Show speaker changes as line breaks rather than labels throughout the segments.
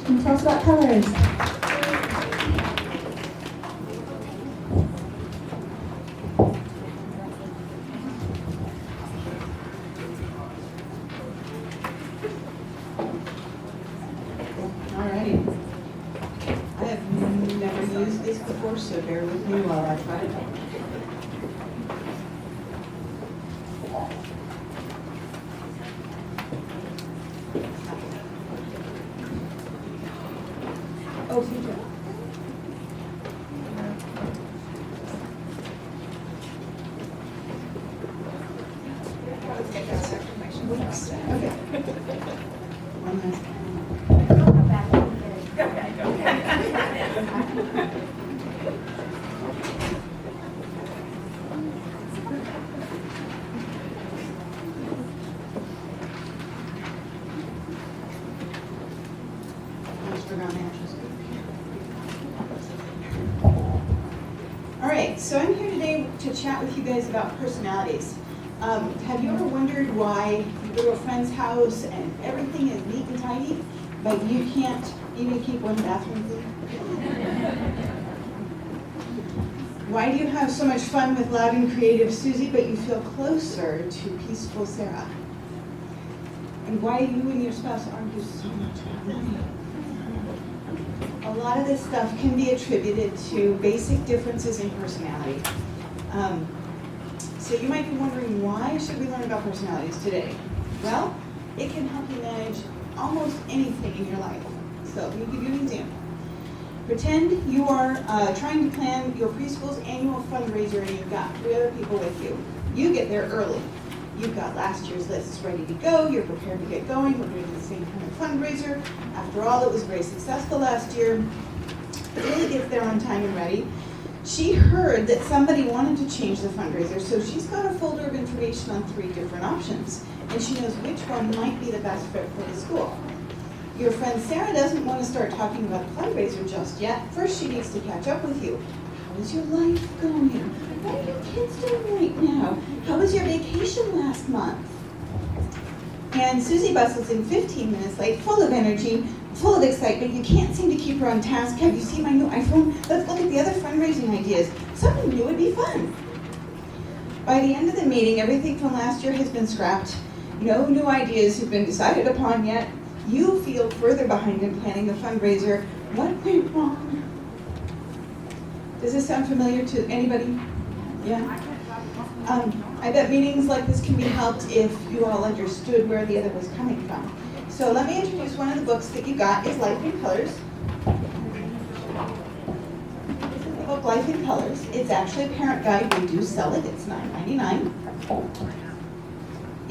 Can you tell us about colors?
Alrighty. I have never used this before, so bear with me while I try it. Oh, teacher. Okay. One last time. All right, so I'm here today to chat with you guys about personalities. Have you ever wondered why you go to a friend's house and everything is neat and tidy, but you can't even keep one bathroom clean? Why do you have so much fun with loud and creative Susie, but you feel closer to peaceful Sarah? And why you and your spouse argue so much about money? A lot of this stuff can be attributed to basic differences in personality. So you might be wondering, why should we learn about personalities today? Well, it can help you manage almost anything in your life. So let me give you an example. Pretend you are trying to plan your preschool's annual fundraiser and you've got 3 other people with you. You get there early. You've got last year's lists ready to go. You're prepared to get going. We're doing the same kind of fundraiser. After all, it was very successful last year. Lily gets there on time and ready. She heard that somebody wanted to change the fundraiser, so she's got a folder of information on 3 different options, and she knows which one might be the best fit for the school. Your friend Sarah doesn't want to start talking about the fundraiser just yet. First, she needs to catch up with you. How is your life going? What are your kids doing right now? How was your vacation last month? And Susie bustles in 15 minutes late, full of energy, full of excitement. You can't seem to keep her on task. Have you seen my new iPhone? Let's look at the other fundraising ideas. Something new would be fun. By the end of the meeting, everything from last year has been scrapped. No new ideas have been decided upon yet. You feel further behind in planning the fundraiser. What went wrong? Does this sound familiar to anybody? Yeah? I bet meetings like this can be helped if you all understood where the other was coming from. So let me introduce one of the books that you got. Is Life in Colors. This is the book Life in Colors. It's actually a parent guide. We do sell it. It's $9.99.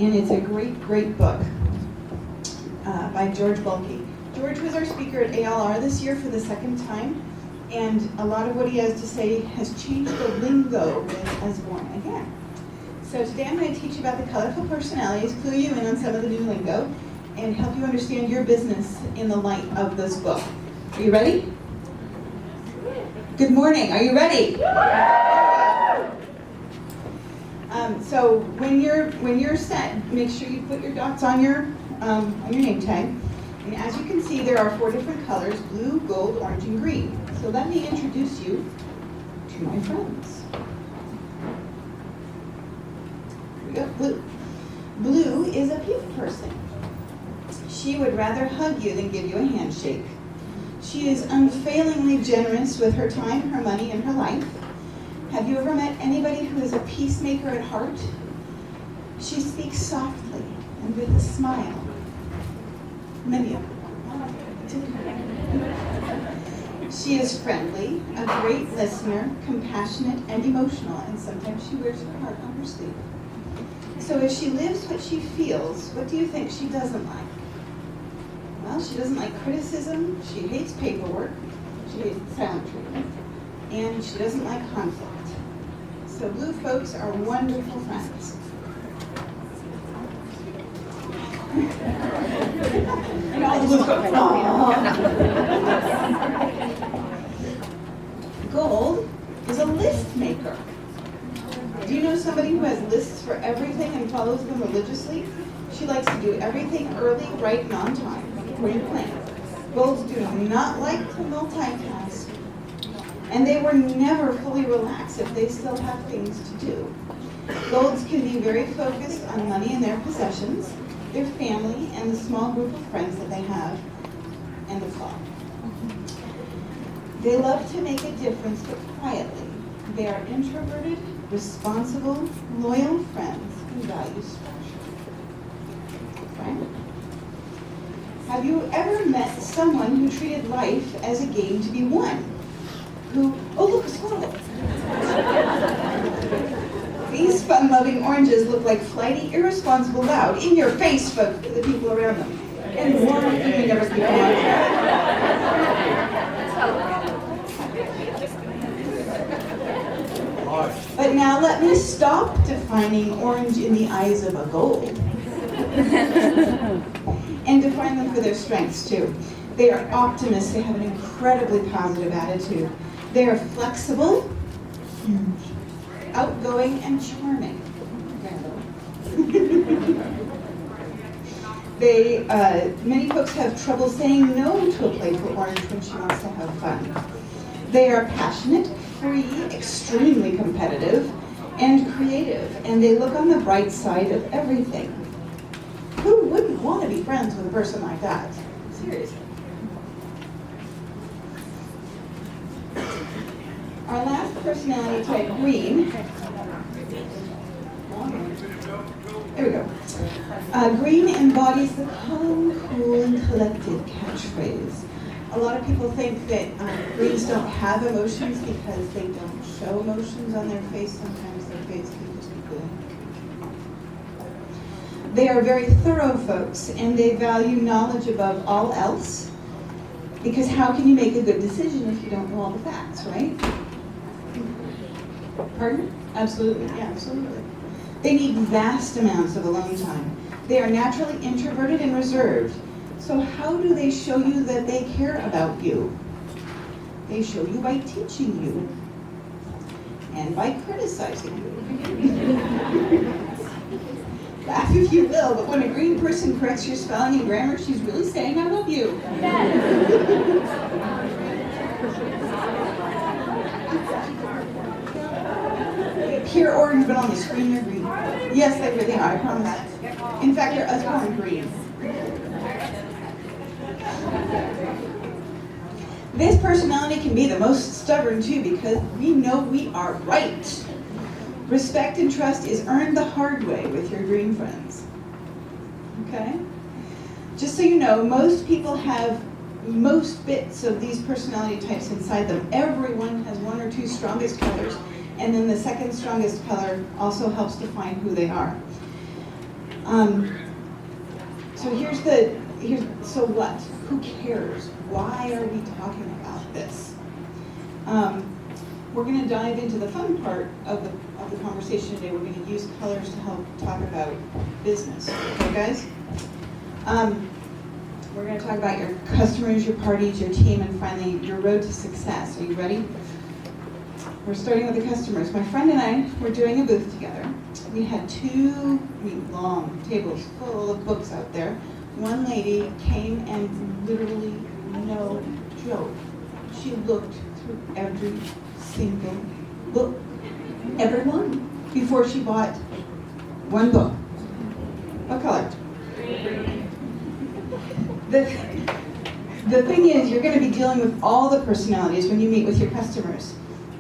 And it's a great, great book by George Bulkey. George was our speaker at ALR this year for the 2nd time. And a lot of what he has to say has changed the lingo with As Born Again. So today I'm going to teach you about the colorful personalities, clue you in on some of the new lingo, and help you understand your business in the light of this book. Are you ready? Good morning. Are you ready? So when you're set, make sure you put your dots on your name tag. And as you can see, there are 4 different colors: blue, gold, orange, and green. So let me introduce you to my friends. Here we go. Blue. Blue is a people person. She would rather hug you than give you a handshake. She is unfailingly generous with her time, her money, and her life. Have you ever met anybody who is a peacemaker at heart? She speaks softly and with a smile. Many of them. She is friendly, a great listener, compassionate, and emotional, and sometimes she wears her heart on her sleeve. So if she lives what she feels, what do you think she doesn't like? Well, she doesn't like criticism, she hates paperwork, she hates silent treatment, and she doesn't like conflict. So blue folks are wonderful friends. And all the blue folks. Gold is a list maker. Do you know somebody who has lists for everything and follows them religiously? She likes to do everything early, right, and on time, according to plan. Golds do not like to multitask, and they were never fully relaxed if they still have things to do. Golds can be very focused on money and their possessions, their family, and the small group of friends that they have, and the clock. They love to make a difference, but quietly. They are introverted, responsible, loyal friends who value structure. Right? Have you ever met someone who treated life as a game to be won? Oh look, a squirrel. These fun-loving oranges look like flighty, irresponsible, loud, in-your-face folk to the people around them. And more than we never keep them on track. But now let me stop defining orange in the eyes of a gold. And define them for their strengths too. They are optimists, they have an incredibly positive attitude. They are flexible, outgoing, and charming. Many folks have trouble saying no to a playful orange when she wants to have fun. They are passionate, free, extremely competitive, and creative, and they look on the bright side of everything. Who wouldn't want to be friends with a person like that? Seriously. Our last personality type, green. There we go. Green embodies the calm, cool, and collected catchphrase. A lot of people think that greens don't have emotions because they don't show emotions on their face. Sometimes their face can just be blank. They are very thorough folks, and they value knowledge above all else, because how can you make a good decision if you don't know all the facts, right? Pardon? Absolutely, yeah, absolutely. They need vast amounts of alone time. They are naturally introverted and reserved. So how do they show you that they care about you? They show you by teaching you and by criticizing you. Laugh if you will, but when a green person corrects your spelling and grammar, she's really saying, I love you. Pure orange, but on the screen they're green. Yes, they really are, I promise. In fact, they're Usborne green. This personality can be the most stubborn too, because we know we are right. Respect and trust is earned the hard way with your green friends. Okay? Just so you know, most people have most bits of these personality types inside them. Everyone has one or two strongest colors, and then the second strongest color also helps define who they are. So what? Who cares? Why are we talking about this? We're going to dive into the fun part of the conversation today. We're going to use colors to help talk about business. Okay, guys? We're going to talk about your customers, your parties, your team, and finally, your road to success. Are you ready? We're starting with the customers. My friend and I were doing a booth together. We had two long tables full of books out there. One lady came and literally, no joke, she looked through every single book, every one, before she bought one book. What color? Green. The thing is, you're going to be dealing with all the personalities when you meet with your customers.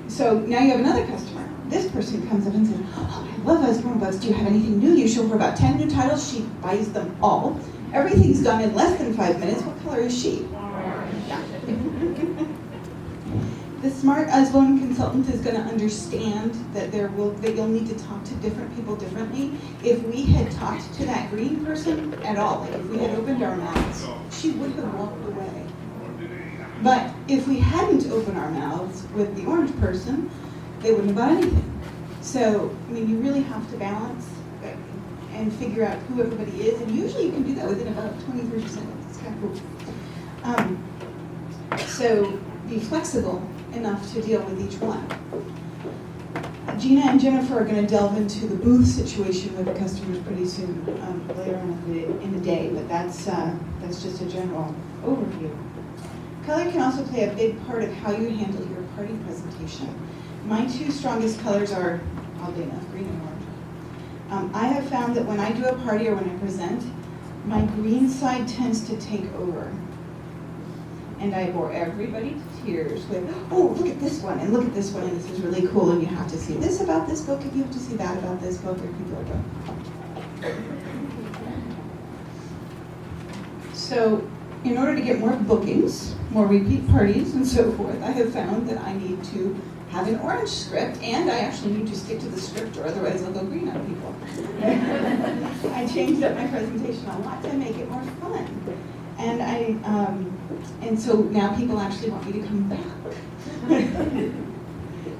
So now you have another customer. This person comes up and says, oh, I love Usborne books. Do you have anything new? You show her about 10 new titles. She buys them all. Everything's done in less than 5 minutes. What color is she? Yeah. The smart Usborne consultant is going to understand that you'll need to talk to different people differently. If we had talked to that green person at all, like if we had opened our mouths, she would have walked away. But if we hadn't opened our mouths with the orange person, they wouldn't have bought anything. So, I mean, you really have to balance and figure out who everybody is, and usually you can do that within about 20-30 seconds. It's kind of cool. So be flexible enough to deal with each one. Gina and Jennifer are going to delve into the booth situation with the customers pretty soon, later on in the day, but that's just a general overview. Color can also play a big part of how you handle your party presentation. My two strongest colors are, oddly enough, green and orange. I have found that when I do a party or when I present, my green side tends to take over. And I bore everybody to tears with, oh, look at this one, and look at this one, and this is really cool, and you have to see this about this book, and you have to see that about this book, and people are going. So, in order to get more bookings, more repeat parties, and so forth, I have found that I need to have an orange script, and I actually need to stick to the script, or otherwise I'll go green on people. I changed up my presentation a lot to make it more fun. And so now people actually want me to come back.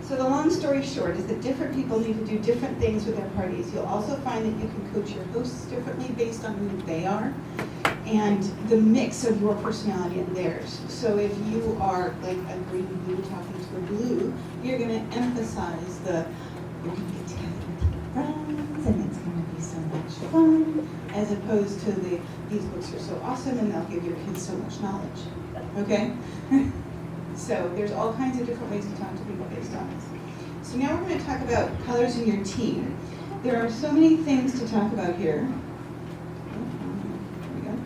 So the long story short is that different people need to do different things with their parties. You'll also find that you can coach your hosts differently based on who they are and the mix of your personality and theirs. So if you are like a green blue talking to a blue, you're going to emphasize you're going to get together with your friends and it's going to be so much fun, as opposed to these books are so awesome and they'll give your kids so much knowledge. Okay? So there's all kinds of different ways to talk to people based on this. So now we're going to talk about colors in your team. There are so many things to talk about here. There we go.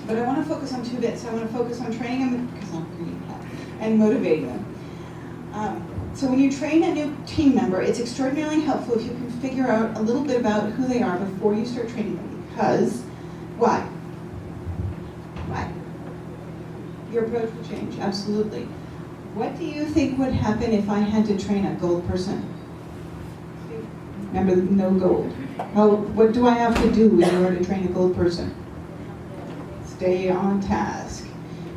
But I want to focus on two bits. I want to focus on training them, because I'm green, and motivating them. So when you train a new team member, it's extraordinarily helpful if you can figure out a little bit about who they are before you start training them. Because, why? Why? Your approach will change, absolutely. What do you think would happen if I had to train a gold person? Remember, no gold. What do I have to do in order to train a gold person? Stay on task.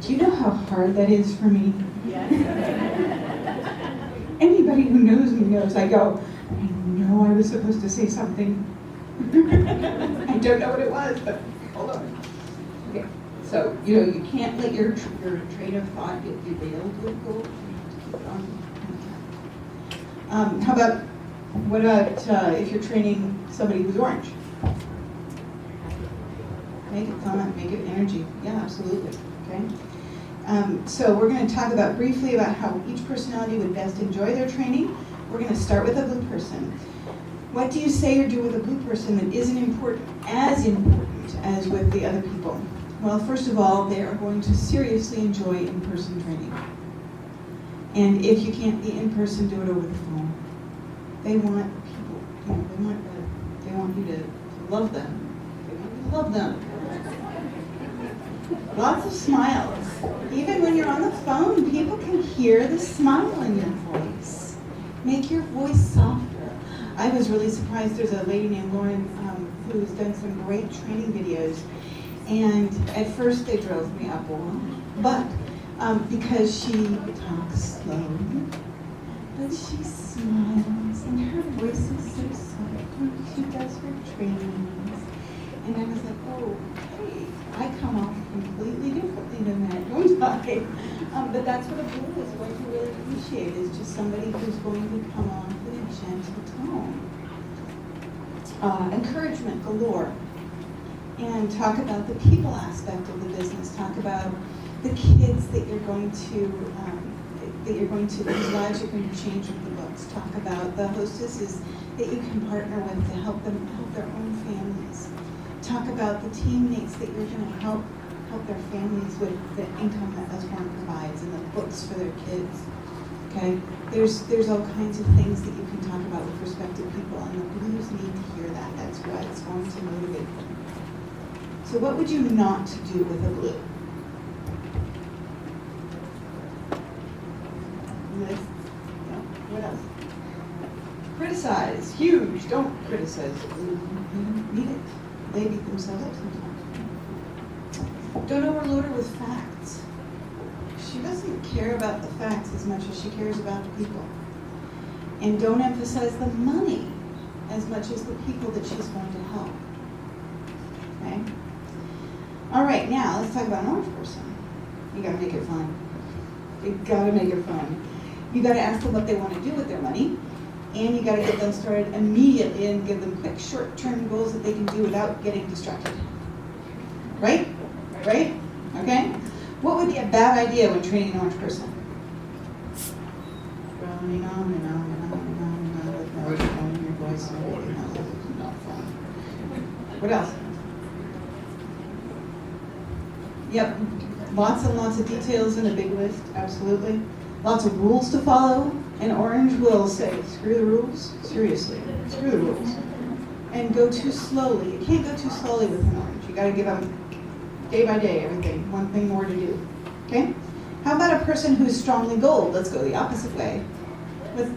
Do you know how hard that is for me? Yes. Anybody who knows me knows I go, I know I was supposed to say something. I don't know what it was, but hold on. Okay. So, you can't let your train of thought get derailed with gold. You have to keep it on. What about if you're training somebody who's orange? Make it fun, make it energy. Yeah, absolutely. Okay. So we're going to talk briefly about how each personality would best enjoy their training. We're going to start with a blue person. What do you say or do with a blue person that isn't as important as with the other people? Well, first of all, they are going to seriously enjoy in-person training. And if you can't be in person, do it over the phone. They want people, they want you to love them. They want you to love them. Lots of smiles. Even when you're on the phone, people can hear the smile in your voice. Make your voice softer. I was really surprised. There's a lady named Lauren who's done some great training videos. And at first they drove me up a wall, but because she talks slow, but she smiles, and her voice is so soft when she does her trainings. And I was like, oh, hey, I come off completely differently than that, don't I? But that's what a blue is going to really appreciate, is just somebody who's going to come off with a gentle tone. Encouragement galore. And talk about the people aspect of the business. Talk about the kids that you're going to, whose lives you're going to change with the books. Talk about the hostesses that you can partner with to help their own families. Talk about the teammates that you're going to help their families with the income that Usborne provides and the books for their kids. Okay, there's all kinds of things that you can talk about with respect to people, and the blues need to hear that. That's what it's going to motivate them. So what would you not do with a blue? List? No. What else? Criticize. Huge. Don't criticize. They don't need it. They beat themselves up sometimes. Don't overload her with facts. She doesn't care about the facts as much as she cares about the people. And don't emphasize the money as much as the people that she's going to help. Okay? All right, now let's talk about an orange person. You gotta make it fun. You gotta make it fun. You gotta ask them what they want to do with their money, and you gotta get them started immediately and give them quick, short-term goals that they can do without getting distracted. Right? Right? Okay? What would be a bad idea when training an orange person? Running on and on and on and on and on with no tone in your voice and everything else. It's not fun. What else? Yep, lots and lots of details in a big list, absolutely. Lots of rules to follow, and orange will say, screw the rules, seriously, screw the rules. And go too slowly. You can't go too slowly with an orange. You gotta give them day by day everything, one thing more to do, okay? How about a person who's strongly gold? Let's go the opposite way. With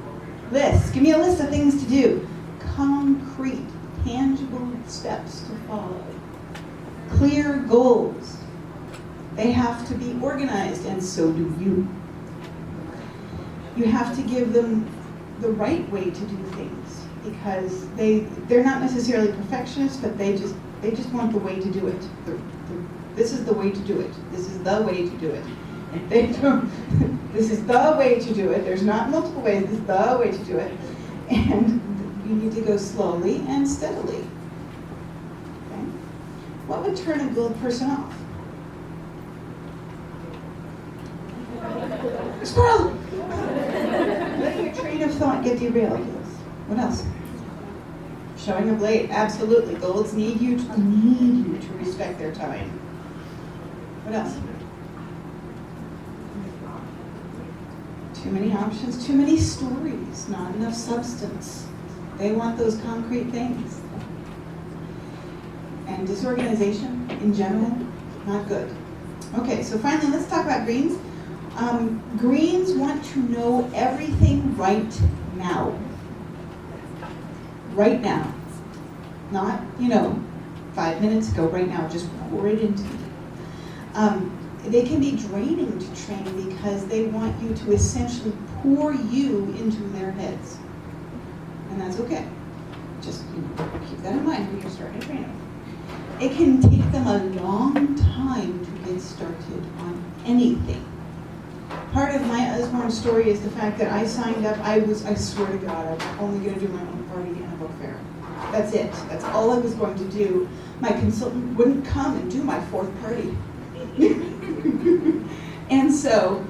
lists, give me a list of things to do. Concrete, tangible steps to follow. Clear goals. They have to be organized, and so do you. You have to give them the right way to do things, because they're not necessarily perfectionists, but they just want the way to do it. This is the way to do it. This is the way to do it. And they don't, this is the way to do it. There's not multiple ways. This is the way to do it. And you need to go slowly and steadily. Okay? What would turn a gold person off? Squirrel! Letting your train of thought get derailed. What else? Showing up late, absolutely. Golds need you to respect their time. What else? Too many options, too many stories, not enough substance. They want those concrete things. And disorganization in general, not good. Okay, so finally, let's talk about greens. Greens want to know everything right now. Right now. Not, 5 minutes ago, right now, just pour it into me. They can be draining to train because they want you to essentially pour you into their heads. And that's okay. Just keep that in mind when you're starting to train them. It can take them a long time to get started on anything. Part of my Usborne story is the fact that I signed up, I swear to God, I was only going to do my own party and a book fair. That's it. That's all I was going to do. My consultant wouldn't come and do my fourth party. And so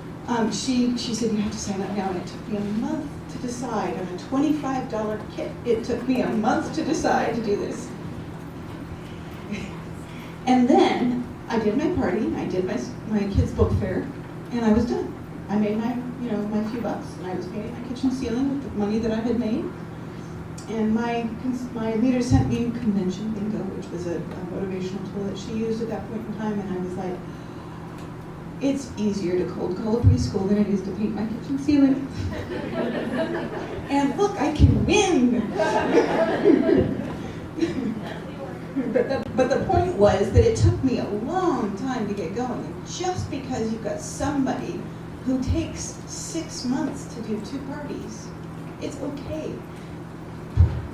she said, you have to sign up now, and it took me a month to decide. On a $25 kit, it took me a month to decide to do this. And then I did my party, I did my kids' book fair, and I was done. I made my few bucks, and I was painting my kitchen ceiling with the money that I had made. And my leader sent me Convention Bingo, which was a motivational tool that she used at that point in time, and I was like, it's easier to cold call a preschool than it is to paint my kitchen ceiling. And look, I can win! But the point was that it took me a long time to get going. And just because you've got somebody who takes 6 months to do 2 parties, it's okay.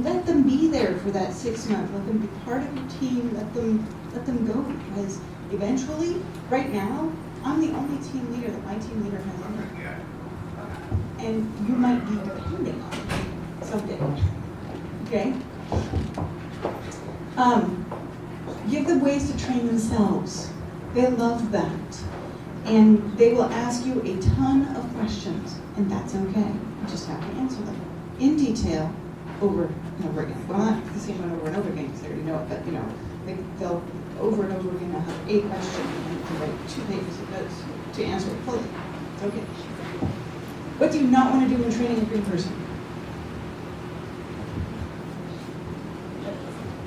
Let them be there for that 6 months. Let them be part of your team. Let them go, because eventually, right now, I'm the only team leader that my team leader has ever. And you might be depending on me someday. Okay? Give them ways to train themselves. They love that. And they will ask you a ton of questions, and that's okay. You just have to answer them in detail over and over again. Well, not the same one over and over again, because they already know it, but they'll over and over again have a question and write 2 pages of notes to answer it fully. It's okay. What do you not want to do when training a green person?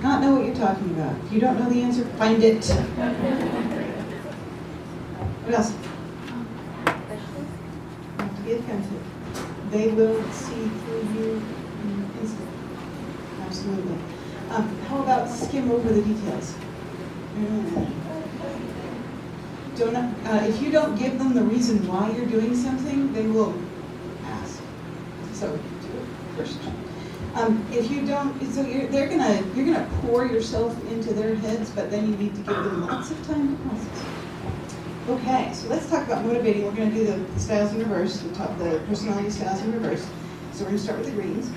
Not know what you're talking about. If you don't know the answer, find it. What else? Not to be offensive. They will see through you instantly. Absolutely. How about skim over the details? If you don't give them the reason why you're doing something, they will ask. So do it first. If you don't, so you're gonna pour yourself into their heads, but then you need to give them lots of time to process. Okay, so let's talk about motivating. We're going to do the styles in reverse, the personality styles in reverse. So we're going to start with the greens.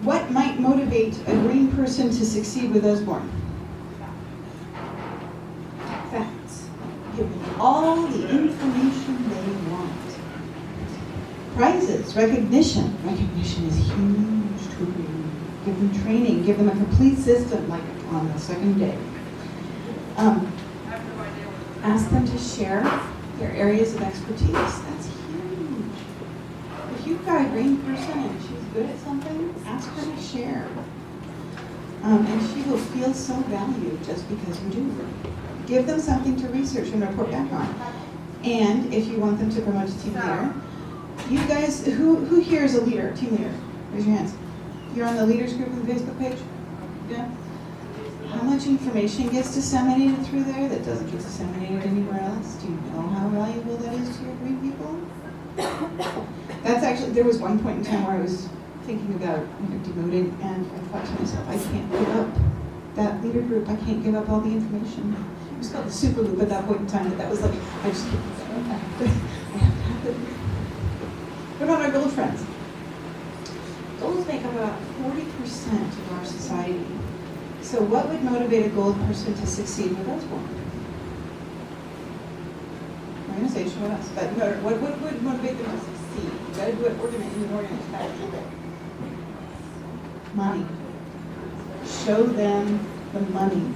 What might motivate a green person to succeed with Usborne? Facts. Give them all the Prizes, recognition. Recognition is huge to me. Give them training, give them a complete system, like on the second day. Ask them to share their areas of expertise. That's huge. If you've got a green person and she's good at something, ask her to share. And she will feel so valued just because you do. Give them something to research and report back on. And if you want them to promote to team leader, you guys, who here is a leader, team leader? Raise your hands. You're on the leaders group on the Facebook page? Yeah? How much information gets disseminated through there that doesn't get disseminated anywhere else? Do you know how valuable that is to your green people? That's actually, there was one point in time where I was thinking about demoting, and I thought to myself, I can't give up that leader group. I can't give up all the information. It was called the super loop at that point in time, but that was like, I just can't. I have to have it. What about our gold friends? Golds make up about 40% of our society. So what would motivate a gold person to succeed with us? Organization, what else? But what would motivate them to succeed? You gotta do it in an organized fashion. Money. Show them the money.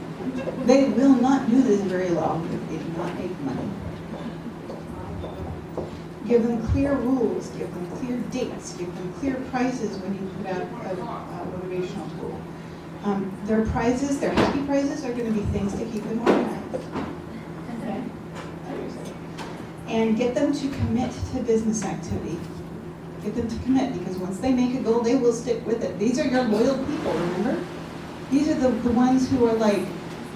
They will not do this very long if they do not make money. Give them clear rules, give them clear dates, give them clear prizes when you put out a motivational tool. Their prizes, their happy prizes, are going to be things to keep them organized. Okay? And get them to commit to business activity. Get them to commit, because once they make a goal, they will stick with it. These are your loyal people, remember? These are the ones who are like,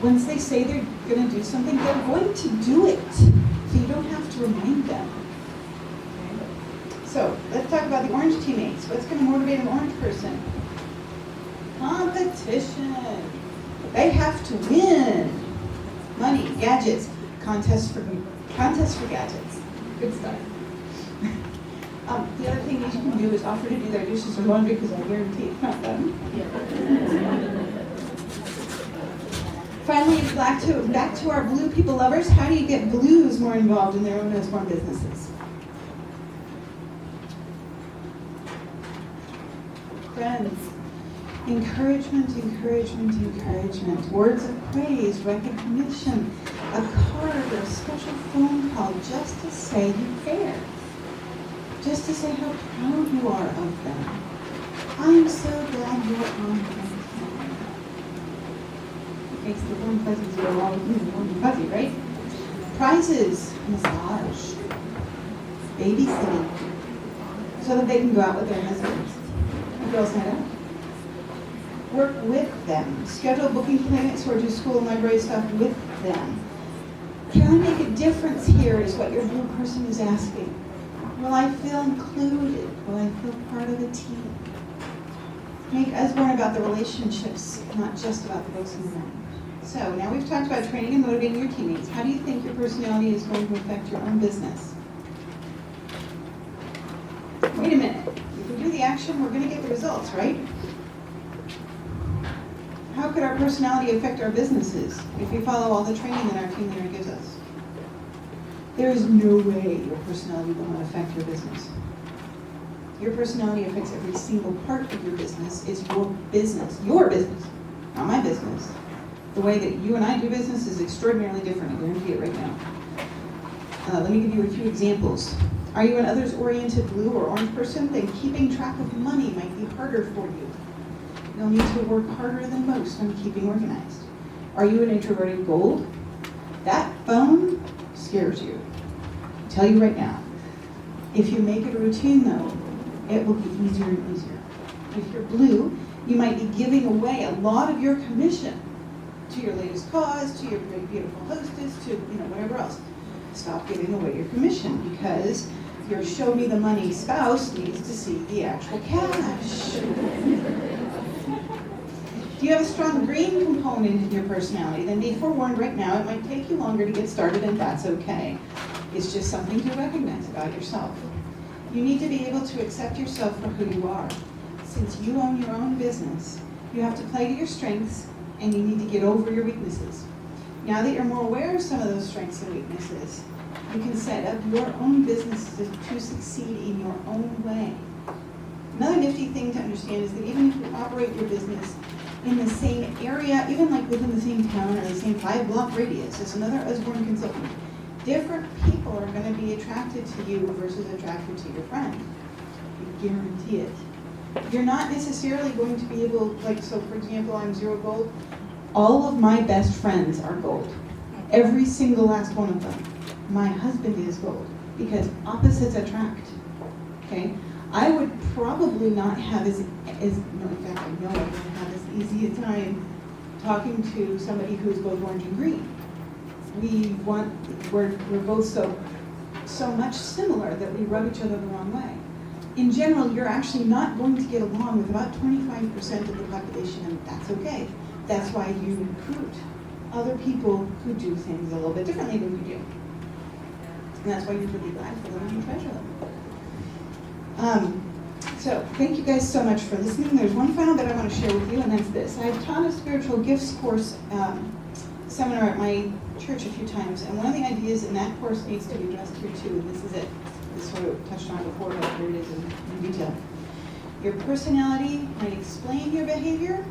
once they say they're going to do something, they're going to do it. So you don't have to remind them. So let's talk about the orange teammates. What's going to motivate an orange person? Competition. They have to win. Money, gadgets, contests for gadgets. Good stuff. The other thing you can do is offer to do their dishes or laundry, because I guarantee it's not done. Finally, back to our blue people lovers. How do you get blues more involved in their own small businesses? Friends, encouragement, encouragement, encouragement. Words of praise, recognition, a card or a special phone call just to say you care. Just to say how proud you are of them. I'm so glad you're on my team. It makes the warm fuzzies go all warm and fuzzy, right? Prizes, massage, babysitting, so that they can go out with their husbands. Girls' night out. Work with them. Schedule booking clinics or do school and library stuff with them. Can I make a difference here is what your blue person is asking. Will I feel included? Will I feel part of a team? Make us learn about the relationships, not just about the books and the knowledge. So now we've talked about training and motivating your teammates. How do you think your personality is going to affect your own business? Wait a minute. If we do the action, we're going to get the results, right? How could our personality affect our businesses if we follow all the training that our team leader gives us? There is no way your personality will not affect your business. Your personality affects every single part of your business. It's your business, not my business. The way that you and I do business is extraordinarily different, I guarantee it right now. Let me give you a few examples. Are you an others-oriented blue or orange person? Then keeping track of money might be harder for you. You'll need to work harder than most on keeping organized. Are you an introverted gold? That phone scares you. I'll tell you right now. If you make it a routine though, it will be easier and easier. If you're blue, you might be giving away a lot of your commission to your latest cause, to your great beautiful hostess, to whatever else. Stop giving away your commission, because your show me the money spouse needs to see the actual cash. Do you have a strong green component in your personality? Then be forewarned right now, it might take you longer to get started, and that's okay. It's just something to recognize about yourself. You need to be able to accept yourself for who you are. Since you own your own business, you have to play to your strengths, and you need to get over your weaknesses. Now that you're more aware of some of those strengths and weaknesses, You can set up your own business to succeed in your own way. Another nifty thing to understand is that even if you operate your business in the same area, even like within the same town or the same 5-block radius as another Osborne consultant, different people are going to be attracted to you versus attracted to your friend. I guarantee it. You're not necessarily going to be able, like, so for example, I'm 0 gold. All of my best friends are gold. Every single last one of them. My husband is gold because opposites attract. Okay? I would probably not have no, in fact, I know I wouldn't have as easy a time talking to somebody who's both orange and green. We're both so much similar that we rub each other the wrong way. In general, you're actually not going to get along with about 25% of the population, and that's okay. That's why you recruit other people who do things a little bit differently than you do. And that's why you're really glad for them and you treasure them. So thank you guys so much for listening. There's one final bit I want to share with you, and that's this. I've taught a spiritual gifts course seminar at my church a few times, and one of the ideas in that course needs to be addressed here too, and this is it. This is what I touched on before, but here it is in detail. Your personality might explain your behavior.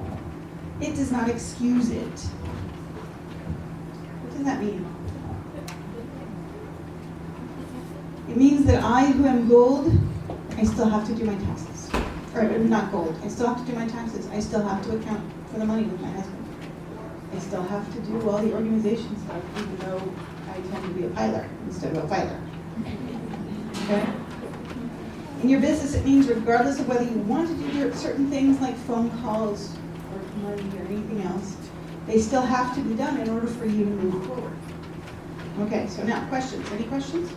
It does not excuse it. What does that mean? It means that I, who am gold, I still have to do my taxes. Or not gold, I still have to do my taxes. I still have to account for the money with my husband. I still have to do all the organization stuff, even though I tend to be a piler instead of a filer. Okay? In your business, it means regardless of whether you want to do certain things like phone calls or money or anything else, they still have to be done in order for you to move forward. Okay, so now questions. Any questions?